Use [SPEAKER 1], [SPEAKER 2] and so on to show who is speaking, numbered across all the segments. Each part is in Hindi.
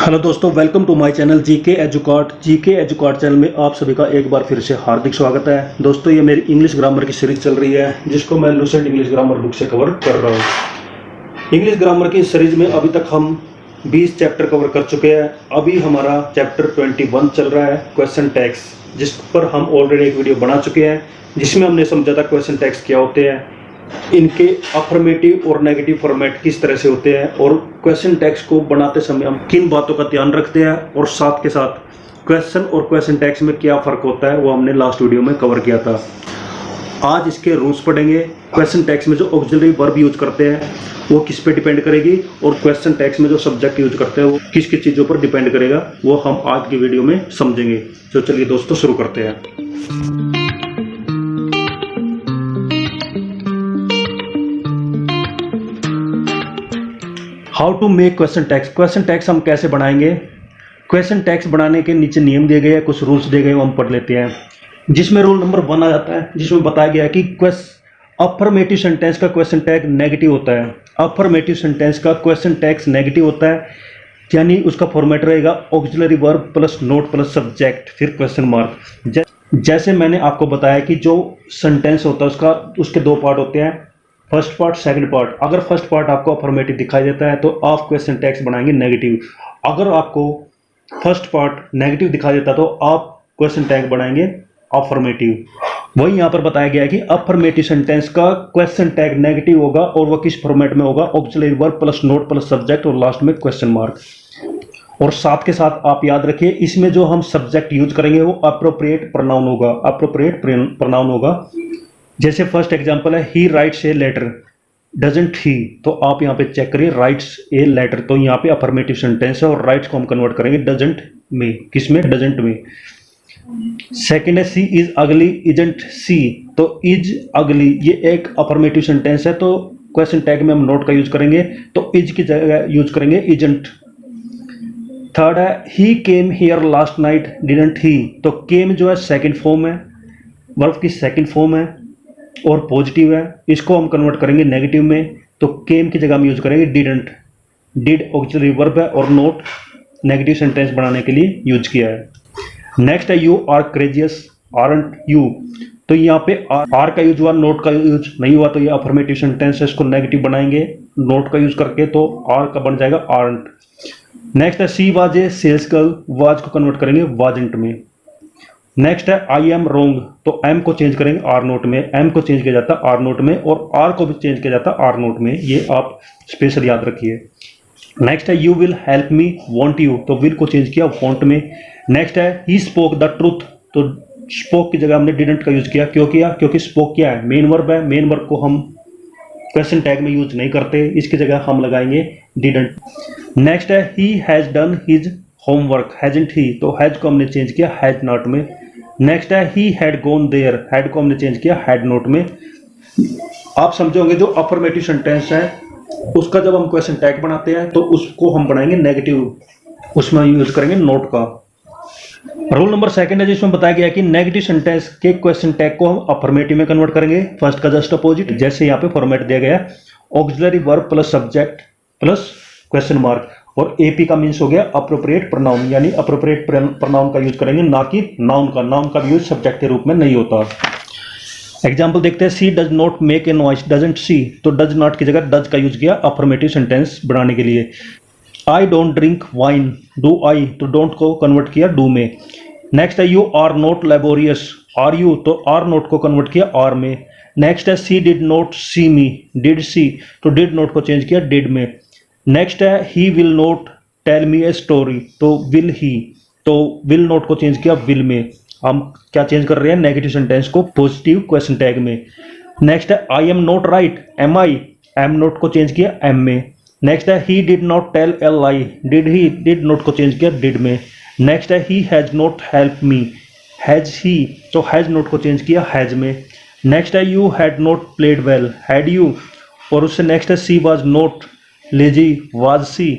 [SPEAKER 1] हेलो दोस्तों, welcome to my channel GK एजुकॉट चैनल में आप सभी का एक बार फिर से हार्दिक स्वागत है। दोस्तों, ये मेरी इंग्लिश ग्रामर की सीरीज चल रही है जिसको मैं लुसेंट इंग्लिश ग्रामर बुक से कवर कर रहा हूँ। इंग्लिश ग्रामर की सीरीज में अभी तक हम 20 चैप्टर कवर कर चुके हैं। अभी हमारा चैप्टर 21 चल रहा है, क्वेश्चन टैग्स, जिस पर हम ऑलरेडी एक वीडियो बना चुके हैं जिसमें हमने समझा था क्वेश्चन टैग्स क्या होते हैं, इनके अफर्मेटिव और नेगेटिव फॉर्मेट किस तरह से होते हैं और क्वेश्चन टैग्स को बनाते समय हम किन बातों का ध्यान रखते हैं और साथ के साथ क्वेश्चन और क्वेश्चन टैग्स में क्या फ़र्क होता है वो हमने लास्ट वीडियो में कवर किया था। आज इसके रूल्स पढ़ेंगे। क्वेश्चन टैग्स में जो ऑक्सिलरी वर्ब यूज करते हैं वो किस पे डिपेंड करेगी और क्वेश्चन टैग्स में जो सब्जेक्ट यूज करते हैं वो किस किस चीज़ों पर डिपेंड करेगा, वो हम आज की वीडियो में समझेंगे। तो चलिए दोस्तों, शुरू करते हैं। How to make question tags. Question tags हम कैसे बनाएंगे? क्वेश्चन टैग्स बनाने के नीचे नियम दिए गए हैं, कुछ रूल्स दिए गए, वो हम पढ़ लेते हैं। जिसमें रूल नंबर 1 आ जाता है, जिसमें बताया गया है कि अफर्मेटिव सेंटेंस का क्वेश्चन टैग नेगेटिव होता है। अफर्मेटिव सेंटेंस का क्वेश्चन टैग्स नेगेटिव होता है, यानी उसका फॉर्मेट रहेगा auxiliary verb plus note plus subject फिर क्वेश्चन मार्क। जैसे मैंने आपको बताया कि जो सेंटेंस होता है उसके 2 पार्ट होते हैं, फर्स्ट पार्ट, सेकंड पार्ट। अगर फर्स्ट पार्ट आपको अफर्मेटिव दिखाई देता है तो आप क्वेश्चन टैग्स बनाएंगे नेगेटिव। अगर आपको फर्स्ट पार्ट नेगेटिव दिखाई देता है तो आप क्वेश्चन टैग बनाएंगे अफर्मेटिव। वही यहाँ पर बताया गया है कि अफर्मेटिव सेंटेंस का क्वेश्चन टैग नेगेटिव होगा और वह किस फॉर्मेट में होगा, auxiliary verb plus note plus subject और लास्ट में क्वेश्चन मार्क। और साथ के साथ आप याद रखिए, इसमें जो हम सब्जेक्ट यूज करेंगे वो अप्रोप्रिएट प्रोनाउन होगा। अप्रोप्रिएट प्रोनाउन होगा। जैसे फर्स्ट एग्जांपल है, he writes a letter, doesn't he, तो आप यहाँ पे चेक करिए, राइट्स ए लेटर, तो यहाँ पे अफर्मेटिव सेंटेंस है और राइट्स को हम कन्वर्ट करेंगे डजंट में। किसमें? डजंट में। सेकंड है, सी इज अगली, इजंट सी, तो इज अगली ये एक अफर्मेटिव सेंटेंस है, तो क्वेश्चन टैग में हम नोट का यूज करेंगे, तो इज की जगह यूज करेंगे इजंट। थर्ड है, he came here last night, didn't he, तो केम जो है सेकेंड फॉर्म है, वर्ब की सेकेंड फॉर्म है और पॉजिटिव है, इसको हम कन्वर्ट करेंगे नेगेटिव में, तो केम की जगह हम यूज करेंगे डिडंट। डिड ऑक्सिलरी वर्ब है और नोट नेगेटिव सेंटेंस बनाने के लिए यूज किया है। नेक्स्ट है, यू आर क्रेजियस, आरंट यू, तो यहाँ पे आर का यूज हुआ, नोट का यूज नहीं हुआ, तो ये अफर्मेटिव सेंटेंस है, इसको नेगेटिव बनाएंगे नोट का यूज करके, तो आर का बन जाएगा आरंट। नेक्स्ट है, she was a sales girl, was को कन्वर्ट करेंगे वाजंट में। नेक्स्ट है, आई एम रोंग, तो एम को चेंज करेंगे आर नोट में, एम को चेंज किया जाता है आर नोट में और आर को भी चेंज किया जाता है आर नोट में, ये आप स्पेशल याद रखिए। नेक्स्ट है, you will help me, want you, तो विल को चेंज किया वांट में। नेक्स्ट है, ही स्पोक द ट्रूथ, तो स्पोक की जगह हमने डिडंट का यूज किया। क्यों किया? क्योंकि स्पोक क्या है? मेन वर्ब है, मेन वर्ब को हम क्वेश्चन टैग में यूज नहीं करते, इसकी जगह हम लगाएंगे डिडंट। नेक्स्ट है, he has done his homework, hasn't he, तो हैज को हमने चेंज किया हैज नॉट में। नेक्स्ट है, he had gone there, had को हमने चेंज किया हैड नॉट में। आप समझोगे, जो अफर्मेटिव सेंटेंस है उसका जब हम क्वेश्चन टैग बनाते हैं तो उसको हम बनाएंगे नेगेटिव, उसमें यूज करेंगे नोट का। रूल नंबर 2 है, जिसमें बताया गया है कि नेगेटिव सेंटेंस के क्वेश्चन टैग को हम अफर्मेटिव में कन्वर्ट करेंगे, फर्स्ट का जस्ट अपोजिट। जैसे यहाँ पे फॉर्मेट दिया गया है, auxiliary verb plus subject plus question mark, और एपी का मीन्स हो गया अप्रोप्रिएट प्रोनाउन, यानी अप्रोप्रिएट प्रोनाउन का यूज करेंगे, ना कि नाउन का। नाउन का यूज सब्जेक्ट के रूप में नहीं होता। एग्जाम्पल देखते हैं, she does not make a noise, doesn't she, तो डज नॉट की जगह डज का यूज किया अफर्मेटिव सेंटेंस बनाने के लिए। I don't drink wine, do I, तो डोंट को कन्वर्ट किया डू में। नेक्स्ट है, you are not laborious, are you, तो आर नोट को कन्वर्ट किया आर में। नेक्स्ट है, she did not see me, did she, तो डिड नोट को चेंज किया डिड में। नेक्स्ट है, he will not tell me a story, तो विल ही, तो विल नोट को चेंज किया विल में। हम क्या चेंज कर रहे हैं? नेगेटिव सेंटेंस को पॉजिटिव क्वेश्चन टैग में। नेक्स्ट है, I am not right, am I, am not को चेंज किया एम में। नेक्स्ट है, he did not tell a lie, did he, did not को चेंज किया डिड में। नेक्स्ट है, he has not help me, has he, तो हैज नोट को चेंज किया हैज में। नेक्स्ट है, you had not played well, had you, और उससे नेक्स्ट है, she was not lazy, was she,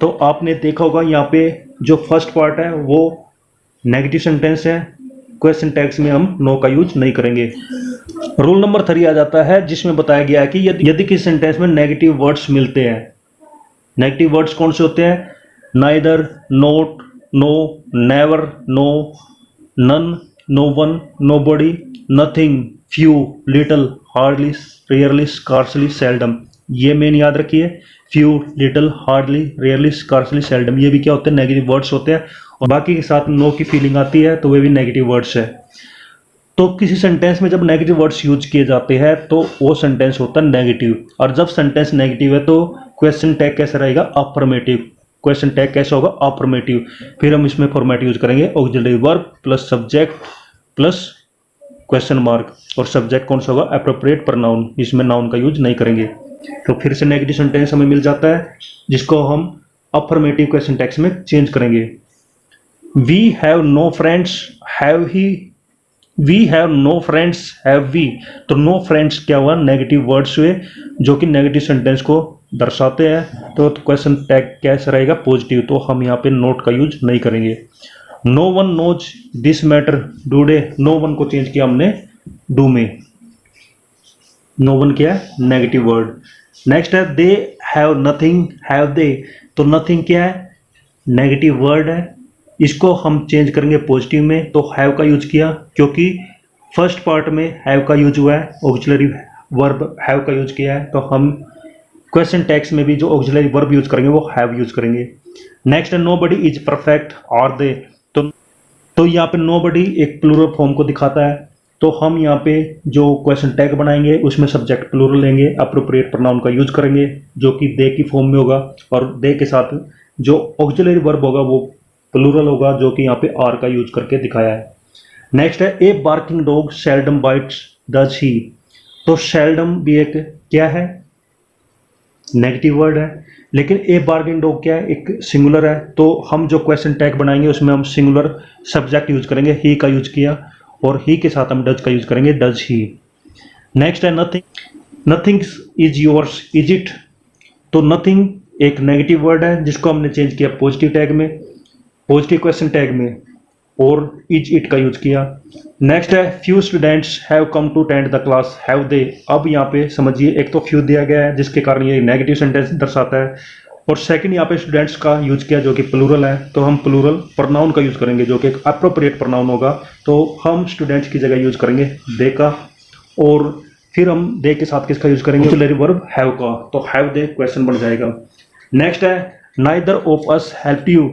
[SPEAKER 1] तो आपने देखा होगा यहाँ पे जो फर्स्ट पार्ट है वो नेगेटिव सेंटेंस है, क्वेश्चन टैग्स में हम नो का यूज नहीं करेंगे। रूल नंबर 3 आ जाता है, जिसमें बताया गया है कि यदि किसी सेंटेंस में नेगेटिव वर्ड्स मिलते हैं, नेगेटिव वर्ड्स कौन से होते हैं? Neither, not, no, never, no, none, no one, nobody, nothing, few, little, hardly, rarely, scarcely, seldom. ये मेन याद रखिए, few, little, hardly, rarely, scarcely, seldom, ये भी क्या होते हैं, नेगेटिव वर्ड्स होते हैं। और बाकी के साथ नो की फीलिंग आती है तो वे भी नेगेटिव वर्ड्स है। तो किसी सेंटेंस में जब नेगेटिव वर्ड्स यूज किए जाते हैं तो वो सेंटेंस होता है नेगेटिव। और जब सेंटेंस नेगेटिव है तो क्वेश्चन टैग कैसे रहेगा, अफर्मेटिव। क्वेश्चन टैग कैसा होगा, अफर्मेटिव। फिर हम इसमें फॉर्मेट यूज करेंगे, auxiliary verb plus subject plus question mark. और सब्जेक्ट कौन सा होगा, एप्रोप्रिएट प्रोनाउन, इसमें नाउन का यूज नहीं करेंगे। तो फिर से नेगेटिव सेंटेंस हमें मिल जाता है जिसको हम अफर्मेटिव क्वेश्चन टैग्स में चेंज करेंगे। We have no friends, have he, we have no friends, have we. तो नो फ्रेंड्स क्या हुआ, नेगेटिव वर्ड्स हुए जो कि नेगेटिव सेंटेंस को दर्शाते हैं। तो क्वेश्चन टैग कैसा रहेगा, पॉजिटिव। तो हम यहाँ पे नोट का यूज नहीं करेंगे। No one knows this matter do they, no one को चेंज किया हमने डू में। नो वन क्या है, नेगेटिव वर्ड। नेक्स्ट है they have nothing, have they. तो नथिंग क्या है, नेगेटिव वर्ड है, इसको हम चेंज करेंगे पॉजिटिव में। तो हैव का यूज किया क्योंकि फर्स्ट पार्ट में हैव का यूज हुआ है, ऑक्सिलरी वर्ब हैव का यूज किया है। तो हम क्वेश्चन टैग्स में भी जो ऑक्सिलरी वर्ब यूज करेंगे वो हैव यूज करेंगे। नेक्स्ट है nobody is perfect, are they. तो यहाँ पे नोबडी एक प्लूरल फॉर्म को दिखाता है। तो हम यहाँ पे जो क्वेश्चन टैग बनाएंगे उसमें सब्जेक्ट प्लूरल लेंगे, अप्रोप्रिएट प्रोनाउन का यूज करेंगे जो कि दे की फॉर्म में होगा। और दे के साथ जो ऑक्सिलरी वर्ब होगा वो प्लूरल होगा जो कि यहाँ पे आर का यूज करके दिखाया है। नेक्स्ट है a barking dog seldom bites does he. तो सेल्डम भी एक क्या है, नेगेटिव वर्ड है, लेकिन ए बार्किंग डॉग क्या है, एक सिंगुलर है। तो हम जो क्वेश्चन टैग बनाएंगे उसमें हम सिंगुलर सब्जेक्ट यूज करेंगे, ही का यूज किया, और ही के साथ हम डज का यूज करेंगे, डज ही। नेक्स्ट है nothing, nothing is yours is it. तो नथिंग एक नेगेटिव वर्ड है जिसको हमने चेंज किया पॉजिटिव टैग में, पॉजिटिव क्वेश्चन टैग में, और इज इट का यूज किया। नेक्स्ट है few students have come to attend the class, have they. अब यहाँ पे समझिए एक तो फ्यू दिया गया है जिसके कारण ये नेगेटिव सेंटेंस दर्शाता है, और सेकंड यहाँ पे स्टूडेंट्स का यूज किया जो कि प्लूरल है। तो हम प्लूरल प्रोनाउन का यूज करेंगे जो कि एक अप्रोप्रिएट प्रोनाउन होगा। तो हम स्टूडेंट्स की जगह यूज करेंगे दे का, और फिर हम दे के साथ किसका यूज करेंगे, ऑक्सिलरी वर्ब हैव का। तो हैव दे क्वेश्चन बन जाएगा। नेक्स्ट है neither of us helped you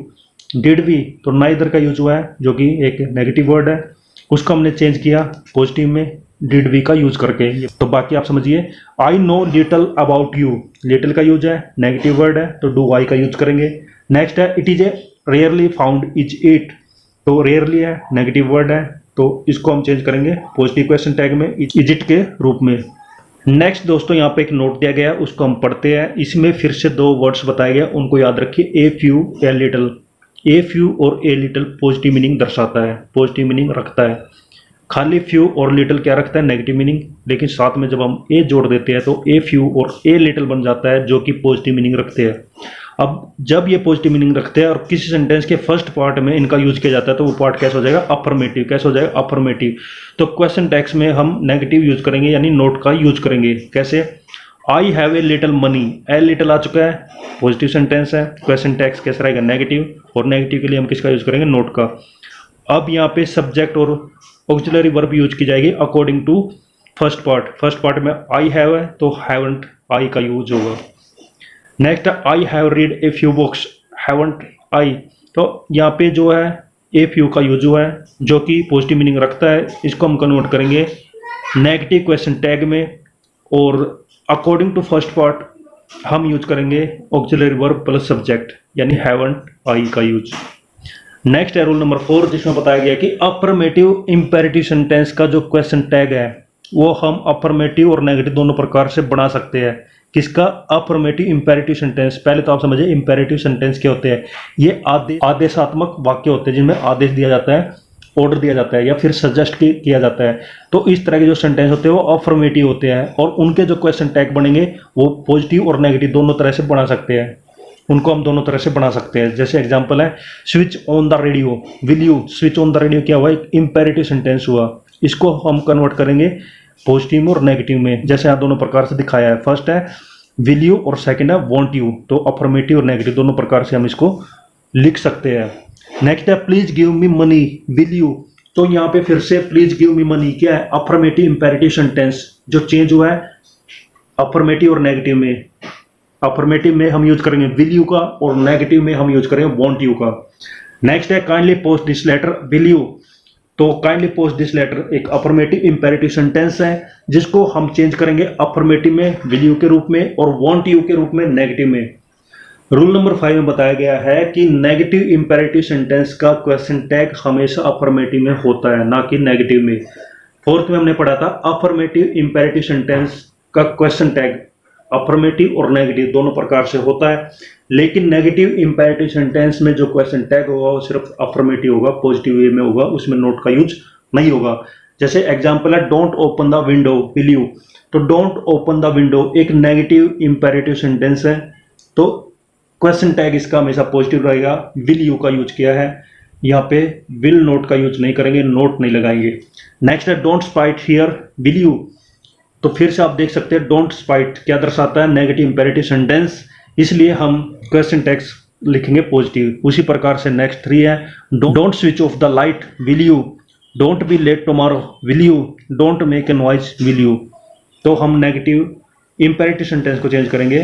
[SPEAKER 1] did we. तो नाइदर का यूज हुआ है जो कि एक नेगेटिव वर्ड है, उसको हमने चेंज किया पॉजिटिव में डिड वी का यूज करके। तो बाकी आप समझिए, I know little about you, little का यूज है, नेगेटिव वर्ड है तो डू आई का यूज करेंगे। नेक्स्ट है it is a rarely found is it. तो रेयरली है, नेगेटिव वर्ड है, तो इसको हम चेंज करेंगे पॉजिटिव क्वेश्चन टैग में इज इट के रूप में। नेक्स्ट दोस्तों यहाँ पे एक नोट दिया गया, उसको हम पढ़ते हैं। इसमें फिर से दो वर्ड्स बताए गए, उनको याद रखिए, a few a little. A few और ए लिटिल पॉजिटिव मीनिंग दर्शाता है, पॉजिटिव मीनिंग रखता है। खाली फ्यू और लिटिल क्या रखता है, नेगेटिव मीनिंग। लेकिन साथ में जब हम ए जोड़ देते हैं तो ए फ्यू और ए लिटिल बन जाता है जो कि पॉजिटिव मीनिंग रखते हैं। अब जब ये पॉजिटिव मीनिंग रखते हैं और किसी सेंटेंस के फर्स्ट पार्ट में इनका यूज किया जाता है तो वो पार्ट कैसा हो जाएगा, अफर्मेटिव। कैसा हो जाएगा, अफर्मेटिव। तो क्वेश्चन टैग्स में हम नेगेटिव यूज करेंगे यानी नोट का यूज करेंगे। कैसे, I have a little money, a little आ चुका है, पॉजिटिव सेंटेंस है, क्वेश्चन टैग्स कैसा रहेगा, नेगेटिव, और नेगेटिव के लिए हम किसका यूज करेंगे, नोट का। अब यहाँ पे सब्जेक्ट और ऑक्सिलरी वर्ब यूज की जाएगी according to first part. First part में आई हैव है तो हैवंट आई का यूज होगा। Next I have read a few books, haven't I. तो यहाँ पे जो है ए फ्यू का यूज हुआ है जो कि पॉजिटिव मीनिंग रखता है, इसको हम कन्वर्ट करेंगे नेगेटिव क्वेश्चन टैग में, और अकॉर्डिंग टू फर्स्ट पार्ट हम यूज करेंगे ऑक्सिलरी वर्ब प्लस सब्जेक्ट यानी हैवंट आई का यूज। नेक्स्ट है रूल नंबर 4 जिसमें बताया गया कि अफर्मेटिव इंपेरेटिव सेंटेंस का जो क्वेश्चन टैग है वो हम अफर्मेटिव और नेगेटिव दोनों प्रकार से बना सकते हैं। किसका, अफर्मेटिव इंपेरेटिव सेंटेंस। पहले तो आप समझिए इंपेरेटिव सेंटेंस क्या होते हैं, ये आदेशात्मक वाक्य होते हैं जिनमें आदेश दिया जाता है, ऑर्डर दिया जाता है या फिर सजेस्ट किया जाता है। तो इस तरह के जो सेंटेंस होते हैं वो अफर्मेटिव होते हैं, और उनके जो क्वेश्चन टैग बनेंगे वो पॉजिटिव और नेगेटिव दोनों तरह से बना सकते हैं। उनको हम दोनों तरह से बना सकते हैं। जैसे एग्जांपल है switch on the radio, will you. Switch on the radio क्या हुआ, एक इंपेरेटिव सेंटेंस हुआ, इसको हम कन्वर्ट करेंगे पॉजिटिव और नेगेटिव में, जैसे यहाँ दोनों प्रकार से दिखाया है। फर्स्ट है विल यू और सेकंड है वांट यू। तो अफर्मेटिव और नेगेटिव दोनों प्रकार से हम इसको लिख सकते हैं। नेक्स्ट है please give me money will you. तो यहाँ पे फिर से प्लीज गिव मी मनी क्या है, अफर्मेटिव इंपेरेटिव सेंटेंस जो चेंज हुआ है अफर्मेटिव और नेगेटिव में। अफर्मेटिव में हम यूज करेंगे विल यू का और नेगेटिव में हम यूज करेंगे वांट यू का। नेक्स्ट है kindly post this letter will you. तो काइंडली पोस्ट दिस लेटर एक अफर्मेटिव इंपेरेटिव सेंटेंस है जिसको हम चेंज करेंगे अफर्मेटिव में विल यू के रूप में और वांट यू के रूप में नेगेटिव में। रूल नंबर 5 में बताया गया है कि नेगेटिव इंपेरेटिव सेंटेंस का क्वेश्चन टैग हमेशा अफर्मेटिव में होता है, ना कि नेगेटिव में। फोर्थ में हमने पढ़ा था अफर्मेटिव इंपेरेटिव सेंटेंस का क्वेश्चन टैग अफर्मेटिव और नेगेटिव दोनों प्रकार से होता है, लेकिन नेगेटिव इंपेरेटिव सेंटेंस में जो क्वेश्चन टैग होगा वो सिर्फ अफर्मेटिव होगा, पॉजिटिव वे में होगा, उसमें नोट का यूज नहीं होगा। जैसे एग्जांपल है don't open the window will you. तो डोंट ओपन द विंडो एक नेगेटिव इंपेरेटिव सेंटेंस है, तो क्वेश्चन टैग इसका हमेशा पॉजिटिव रहेगा। विल यू का यूज किया है, यहाँ पे विल नोट का यूज नहीं करेंगे, नोट नहीं लगाएंगे। नेक्स्ट है don't spite here will you. तो फिर से आप देख सकते हैं डोंट स्पाइट क्या दर्शाता है, नेगेटिव इंपेरेटिव सेंटेंस, इसलिए हम क्वेश्चन टैग लिखेंगे पॉजिटिव। उसी प्रकार से नेक्स्ट 3 है don't switch off the light will you. Don't be late tomorrow will you. Don't make a noise will you. तो हम नेगेटिव इंपेरेटिव सेंटेंस को चेंज करेंगे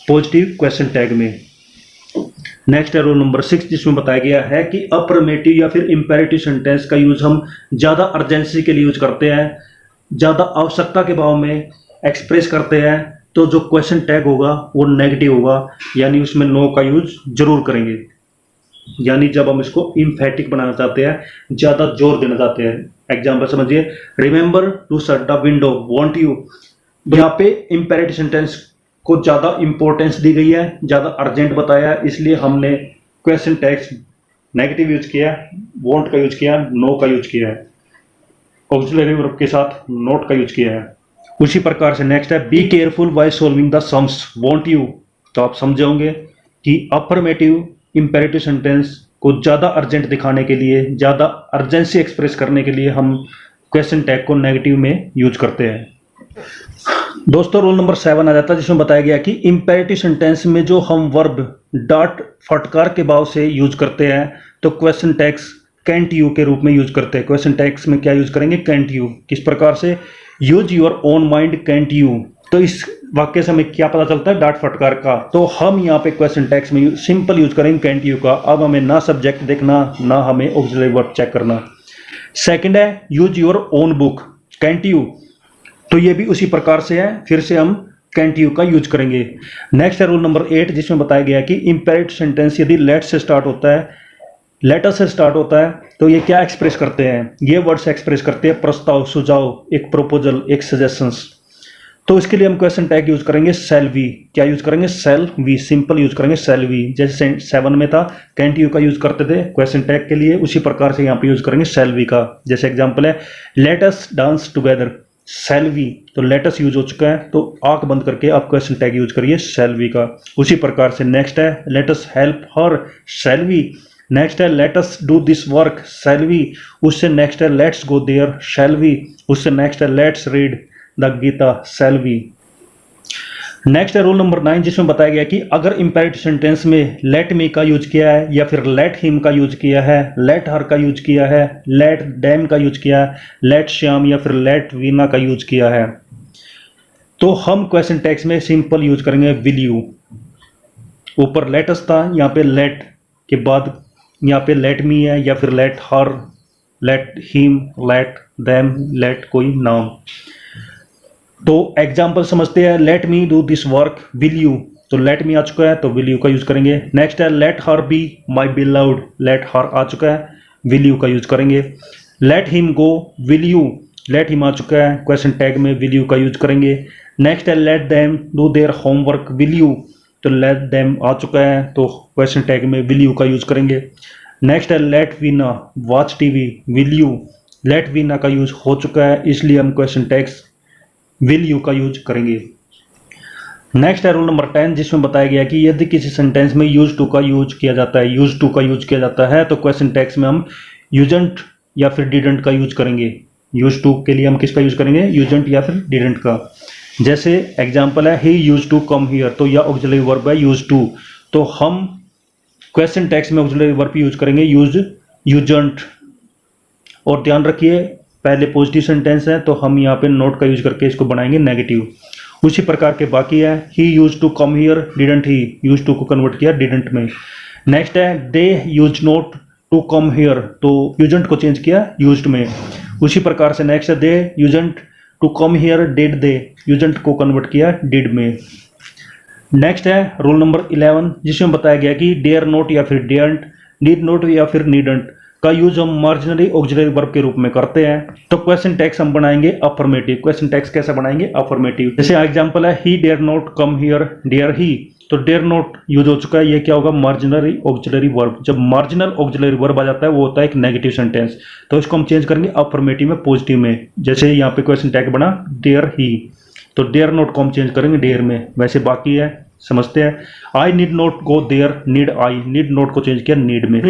[SPEAKER 1] पॉजिटिव क्वेश्चन टैग में। नेक्स्ट है रूल नंबर 6 जिसमें बताया गया है कि अफर्मेटिव या फिर इंपेरेटिव सेंटेंस का यूज हम ज्यादा अर्जेंसी के लिए यूज करते हैं, ज्यादा आवश्यकता के भाव में एक्सप्रेस करते हैं, तो जो क्वेश्चन टैग होगा वो नेगेटिव होगा, यानी उसमें नो का यूज जरूर करेंगे। यानी जब हम इसको इम्फेटिक बनाना चाहते हैं, ज्यादा जोर देना चाहते हैं। एग्जाम्पल समझिए remember to shut the window won't you. यहाँ पे इंपेरेटिव सेंटेंस को ज्यादा इंपॉर्टेंस दी गई है, ज्यादा अर्जेंट बताया है, इसलिए हमने क्वेश्चन टैग नेगेटिव यूज किया, वांट का यूज किया, नो का यूज किया है, ऑक्सिलरी वर्ब के साथ नोट का यूज किया है। उसी प्रकार से नेक्स्ट है be careful while solving the sums want you. तो आप समझे होंगे कि अफर्मेटिव इंपेरेटिव सेंटेंस को ज्यादा अर्जेंट दिखाने के लिए, ज्यादा अर्जेंसी एक्सप्रेस करने के लिए हम क्वेश्चन टैग को नेगेटिव में यूज करते हैं। दोस्तों रूल नंबर 7 आ जाता है जिसमें बताया गया कि इंपेरेटिव सेंटेंस में जो हम वर्ब डांट फटकार के भाव से यूज करते हैं तो क्वेश्चन टैग्स कैंट यू के रूप में यूज करते हैं। क्वेश्चन टैग्स में क्या यूज करेंगे, कैंट यू। किस प्रकार से, use your own mind cantt you. तो इस वाक्य से हमें क्या पता चलता है, डांट फटकार का। तो हम यहाँ पे क्वेश्चन टैग्स में सिंपल यूज करेंगे कैंट यू का। अब हमें ना सब्जेक्ट देखना, ना हमें ऑक्सिलरी वर्ब चेक करना। सेकंड है use your own book cantt you. तो ये भी उसी प्रकार से है, फिर से हम कैंट यू का यूज करेंगे। नेक्स्ट है रूल नंबर 8 जिसमें बताया गया कि इंपेरेटिव सेंटेंस यदि लेट से स्टार्ट होता है, लेटर से स्टार्ट होता है, तो ये क्या एक्सप्रेस करते हैं, ये वर्ड्स एक्सप्रेस करते हैं प्रस्ताव, सुझाव, एक प्रोपोजल, एक सजेशंस। तो इसके लिए हम क्वेश्चन टैग यूज करेंगे सेल वी। क्या यूज करेंगे, सेल वी, सिंपल यूज करेंगे सेल वी। जैसे 7 में था कैंट यू का यूज करते थे क्वेश्चन टैग के लिए, उसी प्रकार से यहाँ पे यूज करेंगे सेल वी का। जैसे एग्जाम्पल है let us dance together shall we. तो लेटस यूज हो चुका है, तो आंख बंद करके आप क्वेश्चन टैग यूज करिए सेल वी का। उसी प्रकार से नेक्स्ट है let's help her shall we. Next है let's do this work shall we. उससे नेक्स्ट है let's go there shall we. उससे नेक्स्ट है let's read the Gita shall we. Next है रूल नंबर 9 जिसमें बताया गया कि अगर इंपेरेटिव सेंटेंस में लेट मी का यूज किया है, या फिर लेट हिम का यूज किया है, लेट हर का यूज किया है, लेट डैम का यूज किया है, लेट श्याम या फिर लेट वीना का यूज किया है, तो हम क्वेश्चन टैग्स में सिंपल यूज करेंगे विल यू। ऊपर लेटस था, यहाँ पे लेट के बाद यहाँ पे लेट मी है, या फिर let her, let him, let them, let कोई नाम। तो एग्जाम्पल समझते हैं, let me do this work will you. तो लेट मी आ चुका है, तो विल यू का यूज करेंगे। नेक्स्ट है let her be my beloved. Let her आ चुका है, विल यू का यूज करेंगे। Let him go will you. Let him आ चुका है, क्वेश्चन टैग में विल यू का यूज करेंगे। नेक्स्ट है let them do their homework will you. तो लेट देम आ चुका है, तो क्वेश्चन टैग में विल यू का यूज करेंगे। नेक्स्ट है let Veena watch TV will you. Let Veena का यूज हो चुका है, इसलिए हम क्वेश्चन टैग्स विल यू का यूज करेंगे। नेक्स्ट है रूल नंबर 10 जिसमें बताया गया कि यदि किसी सेंटेंस में यूज टू का यूज किया जाता है, यूज टू का यूज किया जाता है, तो क्वेश्चन टैग्स में हम यूजंट या फिर डिडंट का यूज करेंगे। यूज टू के लिए हम किसका यूज करेंगे, यूजंट या फिर डिडंट का। जैसे एग्जाम्पल है he used to come here, तो यह ऑक्सिलरी वर्ब है यूज टू। तो हम क्वेश्चन टैग्स में ऑक्सिलरी वर्ब यूज करेंगे यूज्ड, यूजंट। और ध्यान रखिए पहले पॉजिटिव सेंटेंस है तो हम यहाँ पे नोट का यूज करके इसको बनाएंगे नेगेटिव। उसी प्रकार के बाकी है he used to come here, didn't he, used to को कन्वर्ट किया डिडंट में। नेक्स्ट है they used not to come here, तो यूजंट को चेंज किया यूज्ड में। उसी प्रकार से नेक्स्ट है they usedn't to come here, did they, usedn't को कन्वर्ट किया डिड में। नेक्स्ट है रूल नंबर 11 जिसमें बताया गया कि डेयर नोट या फिर डेयरंट, नीड नोट या फिर नीडंट का यूज हम मार्जिनली ऑक्सिलरी वर्ब के रूप में करते हैं। तो क्वेश्चन टैग्स हम बनाएंगे अफर्मेटिव। क्वेश्चन टैग्स कैसे बनाएंगे अफर्मेटिव, जैसे एग्जांपल है he dare not come here, dare he, तो डेयर नॉट यूज हो चुका है, ये क्या होगा मार्जिनरी ऑक्सिलरी वर्ब। जब मार्जिनल ऑक्सिलरी वर्ब आ जाता है वो होता है एक नेगेटिव सेंटेंस, तो इसको हम चेंज करेंगे अफर्मेटिव में पॉजिटिव में। जैसे यहाँ पे क्वेश्चन टैग बना डेयर ही, तो डेयर नॉट को हम चेंज करेंगे डेयर में। वैसे बाकी है समझते हैं। I need not go there, need I, need not को चेंज किया नीड में।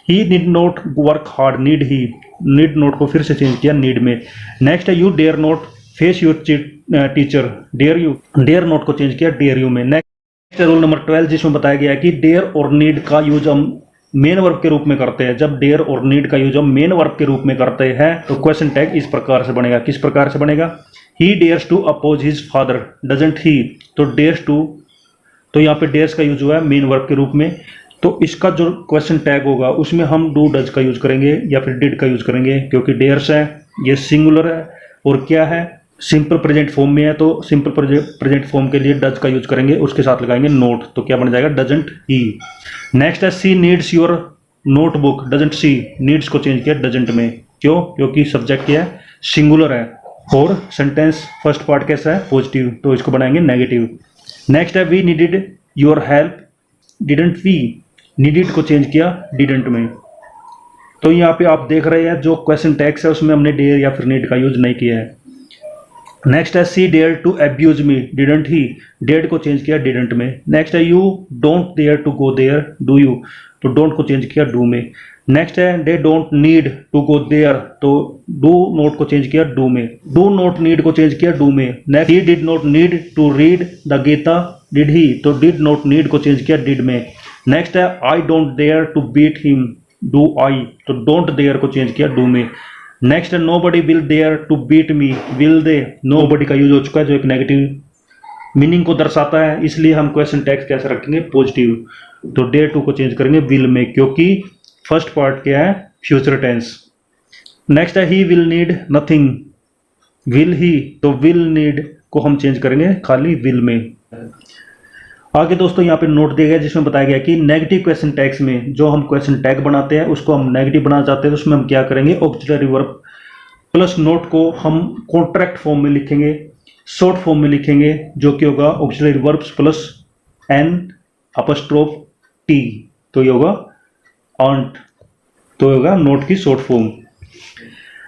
[SPEAKER 1] He need not work hard, need he, need not को फिर से चेंज किया नीड में। नेक्स्ट है you dare not face your teacher, dare you, dare not को चेंज किया डेयर यू में। नेक्स्ट रूल नंबर 12 जिसमें बताया गया है कि डेयर और नीड का यूज हम मेन वर्ब के रूप में करते हैं। जब डेयर और नीड का यूज हम मेन वर्ब के रूप में करते हैं तो क्वेश्चन टैग इस प्रकार से बनेगा। किस प्रकार से बनेगा, he dares to oppose his father, doesn't he, तो डेयर्स टू, तो यहाँ पे डेयर्स का यूज हुआ है मेन वर्ब के रूप में। तो इसका जो क्वेश्चन टैग होगा उसमें हम डू डज का यूज करेंगे या फिर डिड का यूज करेंगे, क्योंकि डेयर्स है ये सिंगुलर है और क्या है सिंपल प्रेजेंट फॉर्म में है, तो सिंपल प्रेजेंट फॉर्म के लिए डज का यूज करेंगे, उसके साथ लगाएंगे नोट, तो क्या बन जाएगा डजंट ही। नेक्स्ट है she needs your notebook, doesn't she, needs को चेंज किया डजंट में। क्यों, क्योंकि सब्जेक्ट क्या है सिंगुलर है और सेंटेंस फर्स्ट पार्ट कैसा है पॉजिटिव, तो इसको बनाएंगे नेगेटिव। नेक्स्ट है we needed your help, didn't we, needed को चेंज किया डिडंट में। तो यहाँ पे आप देख रहे हैं जो क्वेश्चन टैग्स है उसमें हमने डेयर या फिर नीड का यूज नहीं किया है। नेक्स्ट है she dare to abuse me, didn't he, डेड को चेंज किया डिडंट में। नेक्स्ट है you don't dare to go there, do you, तो डोंट को चेंज किया डू में। नेक्स्ट है they don't need to go there, तो डू नोट को चेंज किया डू में, डू नोट नीड को चेंज किया डू में। Next he did not need to read the Gita, did he, तो डिड नॉट नीड को चेंज किया डिड में। नेक्स्ट है I don't dare to beat him, do I, तो डोंट डेयर को चेंज किया डू में। नेक्स्ट है nobody will dare to beat me, will they, nobody का यूज हो चुका है जो एक नेगेटिव मीनिंग को दर्शाता है, इसलिए हम क्वेश्चन टैग्स कैसे रखेंगे पॉजिटिव, तो डेयर टू को चेंज करेंगे विल में, क्योंकि फर्स्ट पार्ट क्या है फ्यूचर टेंस। नेक्स्ट है he will need nothing, will he, तो विल नीड को हम चेंज करेंगे खाली विल में। आगे दोस्तों यहाँ पे नोट दिया गया जिसमें बताया गया कि नेगेटिव क्वेश्चन टैग्स में जो हम क्वेश्चन टैग बनाते हैं उसको हम नेगेटिव बनाना चाहते हैं तो उसमें हम क्या करेंगे ऑक्सिलरी वर्ब प्लस नोट को हम कॉन्ट्रैक्ट फॉर्म में लिखेंगे, शॉर्ट फॉर्म में लिखेंगे, जो कि होगा auxiliary verbs plus n apostrophe t, तो ये होगा ऑन्ट, तो होगा नोट की शॉर्ट फॉर्म।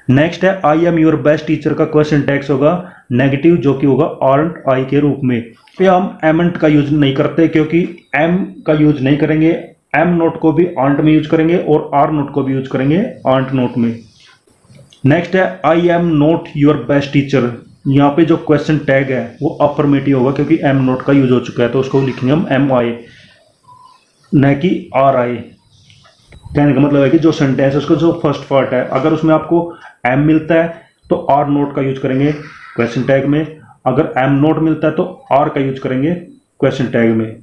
[SPEAKER 1] नेक्स्ट है I am your best teacher का क्वेश्चन टैग्स होगा नेगेटिव, जो कि होगा आर्ट आई के रूप में। पे हम एमेंट का यूज नहीं करते क्योंकि एम का यूज नहीं करेंगे, एम नोट को भी आंट में यूज करेंगे और आर नोट को भी यूज करेंगे आंट नोट में। नेक्स्ट है I am not your best teacher, यहाँ पे जो क्वेश्चन टैग है वो अफर्मेटिव होगा क्योंकि एम नोट का यूज हो चुका है, तो उसको लिखेंगे हम एम आई न कि आर आई। कहने का मतलब है कि जो सेंटेंस है उसका जो फर्स्ट पार्ट है अगर उसमें आपको एम मिलता है तो आर नोट का यूज करेंगे क्वेश्चन टैग में, अगर एम नोट मिलता है तो आर का यूज करेंगे क्वेश्चन टैग में।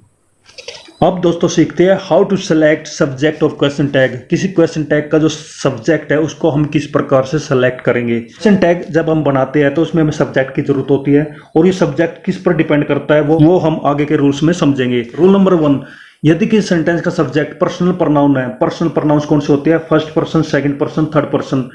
[SPEAKER 1] अब दोस्तों सीखते हैं how to select subject of question tag. किसी क्वेश्चन टैग का जो सब्जेक्ट है उसको हम किस प्रकार से सेलेक्ट करेंगे। क्वेश्चन टैग जब हम बनाते हैं तो उसमें हमें सब्जेक्ट की जरूरत होती है और ये सब्जेक्ट किस पर डिपेंड करता है वो हम आगे के रूल्स में समझेंगे। रूल नंबर 1, यदि किसी सेंटेंस का सब्जेक्ट पर्सनल प्रोनाउन है, पर्सनल प्रोनाउंस कौन से होते हैं, first person, second person, third person,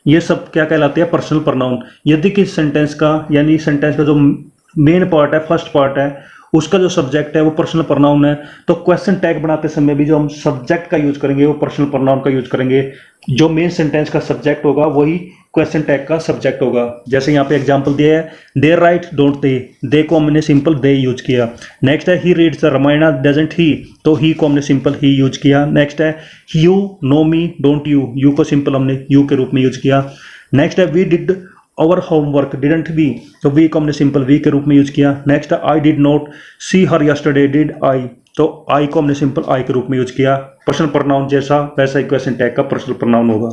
[SPEAKER 1] ये सब क्या कहलाते हैं पर्सनल प्रोनाउन। यदि किसी सेंटेंस का यानी सेंटेंस का जो मेन पार्ट है फर्स्ट पार्ट है उसका जो सब्जेक्ट है वो पर्सनल प्रोनाउन है, तो क्वेश्चन टैग बनाते समय भी जो हम सब्जेक्ट का यूज करेंगे वो पर्सनल प्रोनाउन का यूज करेंगे। जो मेन सेंटेंस का सब्जेक्ट होगा वही क्वेश्चन टैग का सब्जेक्ट होगा। जैसे यहाँ पे एग्जांपल दिया है दे राइट डोंट दे को हमने सिंपल दे यूज किया। नेक्स्ट है he reads the Ramayana doesn't he, तो ही को हमने सिंपल ही यूज किया। नेक्स्ट है you know me don't you, you को सिंपल हमने यू के रूप में यूज किया। नेक्स्ट है we did our homework didn't we, तो वी को हमने सिंपल वी के रूप में यूज किया। Next I did not see her yesterday, did I, तो आई को हमने सिंपल आई के रूप में यूज किया। पर्सनल प्रोनाउन जैसा वैसा ही क्वेश्चन टैग का पर्सनल प्रोनाउन होगा।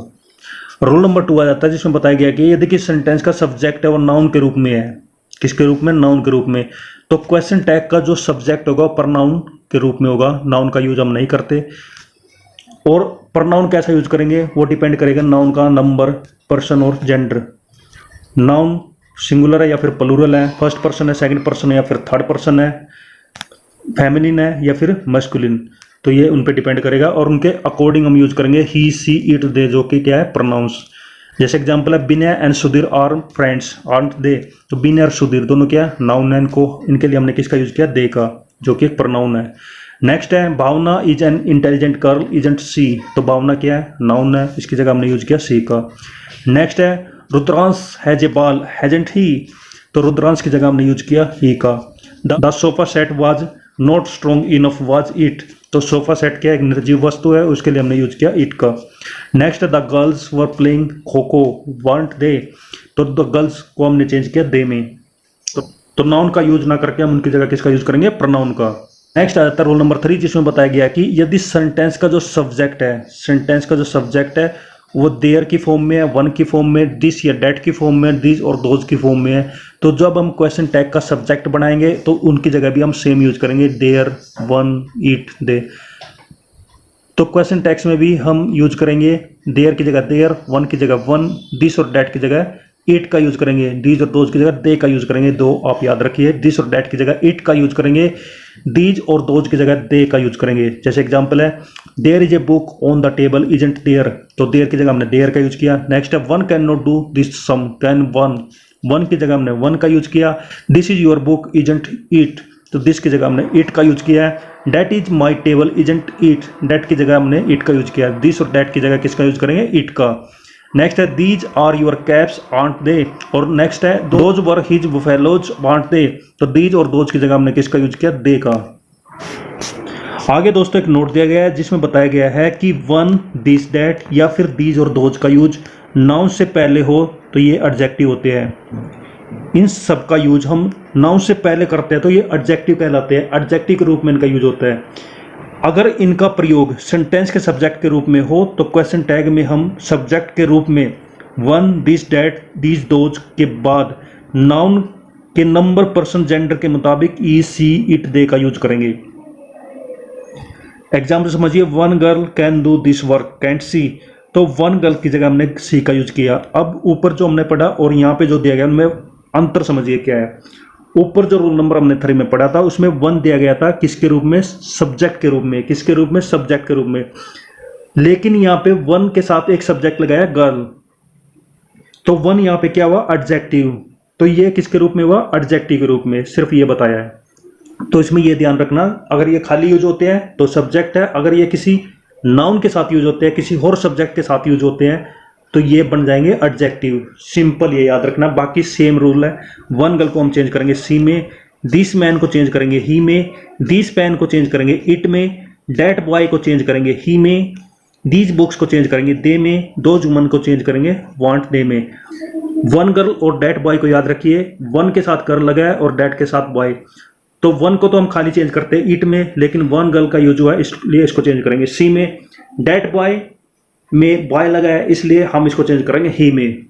[SPEAKER 1] रूल नंबर 2 आ जाता है जिसमें बताया गया कि यदि किसी सेंटेंस का सब्जेक्ट है वो नाउन के रूप में है, किसके रूप में, नाउन के रूप में, तो क्वेश्चन टैग का जो सब्जेक्ट होगा प्रोनाउन के रूप में होगा। नाउन का यूज हम नहीं करते। और प्रोनाउन कैसा यूज करेंगे वो डिपेंड करेगा नाउन का नंबर, पर्सन और जेंडर। नाउन सिंगुलर है या फिर प्लूरल है, फर्स्ट पर्सन है, सेकंड पर्सन है या फिर थर्ड पर्सन है, फेमिनिन है या फिर मस्कुलिन, तो ये उन पे डिपेंड करेगा और उनके अकॉर्डिंग हम यूज करेंगे ही, सी, इट, दे, जो कि क्या है प्रोनाउंस। जैसे एग्जांपल है Binay and Sudhir are friends, aren't they, तो बिनय और सुधीर दोनों क्या है नाउन है, इनके लिए हमने किसका यूज किया, दे का, जो कि एक प्रोनाउन है। नेक्स्ट है Bhavna is an intelligent girl isn't she, तो भावना क्या है, नाउन है, इसकी जगह हमने यूज किया सी का। नेक्स्ट है Rudransh has a ball hasn't he, तो रुद्रांश की जगह हमने यूज किया ही का। The sofa set was not strong enough was it, तो सोफा सेट क्या है, एक निर्जीव वस्तु है, उसके लिए हमने यूज किया इट का। Next the girls were playing kho kho want they, तो द गर्ल्स को हमने चेंज किया दे में। तो नाउन का यूज ना करके हम उनकी जगह किसका यूज करेंगे, प्रोनाउन का। नेक्स्ट आ जाता है रूल नंबर 3 जिसमें बताया गया कि यदि सेंटेंस का जो सब्जेक्ट है, सेंटेंस का जो सब्जेक्ट है वो देयर की फॉर्म में है, वन की फॉर्म में, दिस या डेट की फॉर्म में, दिस और दोज की फॉर्म में है, तो जब हम क्वेश्चन टैग का सब्जेक्ट बनाएंगे तो उनकी जगह भी हम सेम यूज करेंगे, देयर, वन, इट, दे। तो क्वेश्चन टैग्स में भी हम यूज करेंगे देयर की जगह देयर, वन की जगह वन, दिस और डेट की जगह इट का यूज करेंगे, दीज और दोज की जगह दे का यूज करेंगे, दो आप याद रखिए, दिस और डेट की जगह इट का यूज करेंगे, दीज और दोज की जगह दे का यूज करेंगे। जैसे एग्जांपल है there is a book on the table isn't there, तो देयर की जगह हमने देयर का यूज किया। नेक्स्ट है one can not do this sum, can one, one की जगह हमने वन का यूज किया। This is your book isn't it, तो दिस की जगह हमने इट का यूज किया है। That is my table isn't it, that की जगह हमने इट का यूज किया। दिस और डेट की जगह किसका यूज करेंगे, इट का। नेक्स्ट है these are your caps aren't they, और नेक्स्ट है those were his buffaloes weren't they, तो दीज और दोज की जगह हमने किसका यूज किया, दे का। आगे दोस्तों एक नोट दिया गया है जिसमें बताया गया है कि वन, दिस, दैट या फिर दीज और दोज का यूज नाउन से पहले हो तो ये एडजेक्टिव होते हैं। इन सब का यूज हम नाउन से पहले करते हैं तो ये एडजेक्टिव कहलाते हैं, एडजेक्टिव के रूप में इनका यूज होता है। अगर इनका प्रयोग सेंटेंस के सब्जेक्ट के रूप में हो तो क्वेश्चन टैग में हम सब्जेक्ट के रूप में one, this, that, these, those के बाद नाउन के नंबर, पर्सन, जेंडर के मुताबिक ई, सी, इट, दे का यूज करेंगे। एग्जाम्पल समझिए one girl can do this work cantt सी, तो वन गर्ल की जगह हमने सी का यूज किया। अब ऊपर जो हमने पढ़ा और यहाँ पे जो दिया गया उनमें अंतर समझिए क्या है। ऊपर जो रूल नंबर हमने 3 में पढ़ा था उसमें वन दिया गया था किसके रूप में, सब्जेक्ट के रूप में, किसके रूप में, सब्जेक्ट के रूप में। लेकिन यहाँ पे वन के साथ एक सब्जेक्ट लगाया गर्ल, तो वन यहाँ पे क्या हुआ, एडजेक्टिव, तो ये किसके रूप में हुआ, एडजेक्टिव के रूप में, सिर्फ ये बताया है। तो इसमें ये ध्यान रखना अगर ये खाली यूज होते हैं तो सब्जेक्ट है, अगर ये किसी नाउन के साथ यूज होते हैं, किसी और सब्जेक्ट के साथ यूज होते हैं तो ये बन जाएंगे एडजेक्टिव। सिंपल ये याद रखना, बाकी सेम रूल है। वन गर्ल को हम चेंज करेंगे सी में, दिस मैन को चेंज करेंगे ही में, दिस पेन को चेंज करेंगे इट में, डेट बॉय को चेंज करेंगे ही में, दीज बुक्स को चेंज करेंगे दे में, दो वुमन को चेंज करेंगे वांट दे में। वन गर्ल और डेट बॉय को याद रखिए, वन के साथ गर्ल लगा है और डेट के साथ बॉय, तो वन को तो हम खाली चेंज करते हैं इट में, लेकिन वन गर्ल का यूज हुआ है इसलिए इसको चेंज करेंगे सी में। डेट बॉय में बॉय लगा है इसलिए हम इसको चेंज करेंगे ही में।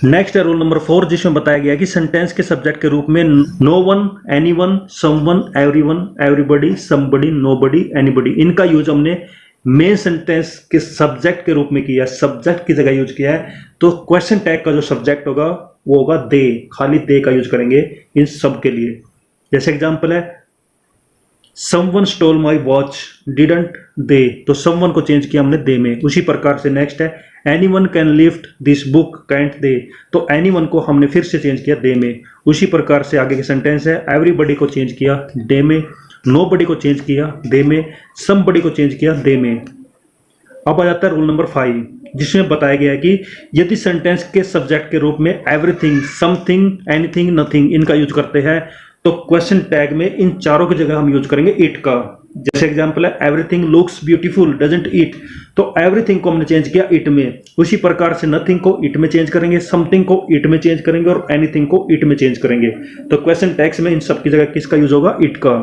[SPEAKER 1] नेक्स्ट है रूल नंबर 4 जिसमें बताया गया कि सेंटेंस के सब्जेक्ट के रूप में no one, anyone, someone, everyone, everybody, somebody, nobody, anybody, इनका यूज हमने मेन सेंटेंस के सब्जेक्ट के रूप में किया, सब्जेक्ट की जगह यूज किया है। तो क्वेश्चन टैग का जो सब्जेक्ट होगा वो होगा दे, खाली दे का यूज करेंगे इन सब के लिए। जैसे एग्जांपल है someone stole my watch didn't they, तो समवन को चेंज किया हमने दे में। उसी प्रकार से नेक्स्ट है anyone can lift this book can't they, तो एनीवन को हमने फिर से चेंज किया दे में। उसी प्रकार से आगे के सेंटेंस है एवरीबॉडी को चेंज किया दे में, नोबडी को चेंज किया दे में, समबडी को चेंज किया दे में। अब आ जाता है रूल नंबर 5 जिसमें बताया गया है कि यदि सेंटेंस के सब्जेक्ट के रूप में एवरीथिंग, समथिंग, एनीथिंग, नथिंग इनका यूज करते हैं तो क्वेश्चन टैग में इन चारों की जगह हम यूज करेंगे इट का। जैसे एग्जांपल है everything looks beautiful doesn't it, तो एवरीथिंग को हमने चेंज किया इट में। उसी प्रकार से नथिंग को इट में चेंज करेंगे, समथिंग को इट में चेंज करेंगे और एनीथिंग को इट में चेंज करेंगे। तो क्वेश्चन टैग्स में इन सब की जगह किसका यूज होगा, इट का।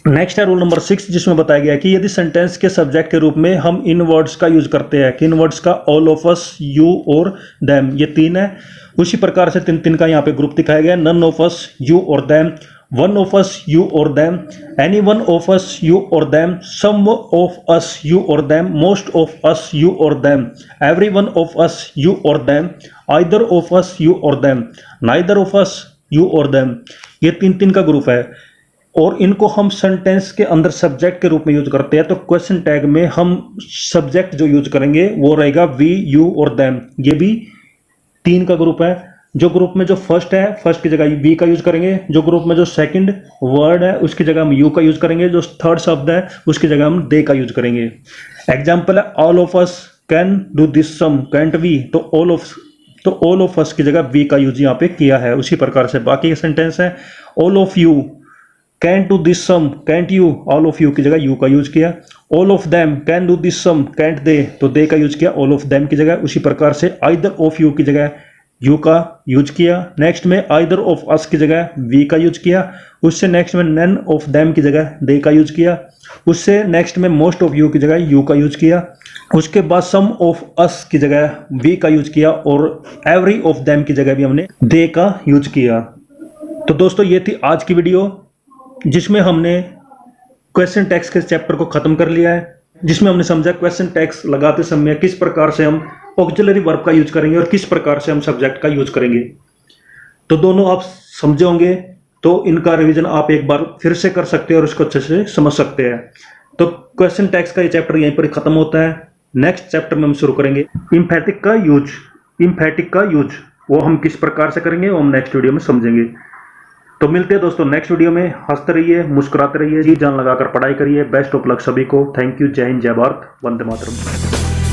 [SPEAKER 1] नेक्स्ट है रूल नंबर 6, जिसमें बताया गया है कि यदि सेंटेंस के सब्जेक्ट के रूप में हम इन वर्ड्स का यूज करते हैं, किन वर्ड्स का, ऑल ऑफ अस, यू और देम, ये 3 है। उसी प्रकार से 3 का यहाँ पे ग्रुप दिखाया गया, नन ऑफ अस, यू और them, one of us, you और them, any one of us, you और them, some of us, you और them, most of us, you और them, every one of us, you और them, either of us, you और them, neither of us, you और देम। ये 3 का ग्रुप है और इनको हम सेंटेंस के अंदर सब्जेक्ट के रूप में यूज करते हैं। तो क्वेश्चन टैग में हम सब्जेक्ट जो यूज करेंगे वो रहेगा वी, यू और देम। ये भी 3 का ग्रुप है। जो ग्रुप में जो फर्स्ट है, फर्स्ट की जगह वी का यूज करेंगे। जो ग्रुप में जो सेकंड वर्ड है उसकी जगह हम यू का यूज करेंगे। जो थर्ड शब्द है उसकी जगह हम दे का यूज करेंगे। एग्जाम्पल है all of us can do this sum, can't we, तो ऑल ऑफ अस की जगह वी का यूज यहाँ पे किया है। उसी प्रकार से बाकी के सेंटेंस है, all of you can do this sum, can't you, all of you की जगह यू का यूज किया। All of them can do this sum, can't they, तो दे का यूज किया ऑल ऑफ देम की जगह। उसी प्रकार से आइदर ऑफ यू की जगह यू का यूज किया। नेक्स्ट में आइदर ऑफ अस की जगह वी का यूज किया। उससे नेक्स्ट में नन ऑफ देम की जगह दे का यूज किया। उससे नेक्स्ट में मोस्ट ऑफ यू की जगह यू का यूज किया। उसके बाद सम ऑफ अस की जगह वी का यूज किया और एवरी ऑफ देम की जगह भी हमने दे का यूज किया। तो दोस्तों ये थी आज की वीडियो जिसमें हमने क्वेश्चन टैग्स के चैप्टर को खत्म कर लिया है, जिसमें हमने समझा क्वेश्चन टैग्स लगाते समय किस प्रकार से हम ऑक्सिलरी वर्ब का यूज करेंगे और किस प्रकार से हम सब्जेक्ट का यूज करेंगे। तो दोनों आप समझे होंगे, तो इनका रिवीजन आप एक बार फिर से कर सकते हैं और इसको अच्छे से समझ सकते हैं। तो क्वेश्चन टैग्स का ये चैप्टर यहीं पर खत्म होता है। नेक्स्ट चैप्टर में हम शुरू करेंगे इम्फेटिक का यूज। इम्फेटिक का यूज वो हम किस प्रकार से करेंगे वो हम नेक्स्ट वीडियो में समझेंगे। तो मिलते हैं दोस्तों नेक्स्ट वीडियो में। हंसते रहिए, मुस्कुराते रहिए, जी जान लगाकर पढ़ाई करिए। बेस्ट ऑफ लक सभी को। Thank you. जय हिंद, जय भारत, वंदे मातरम।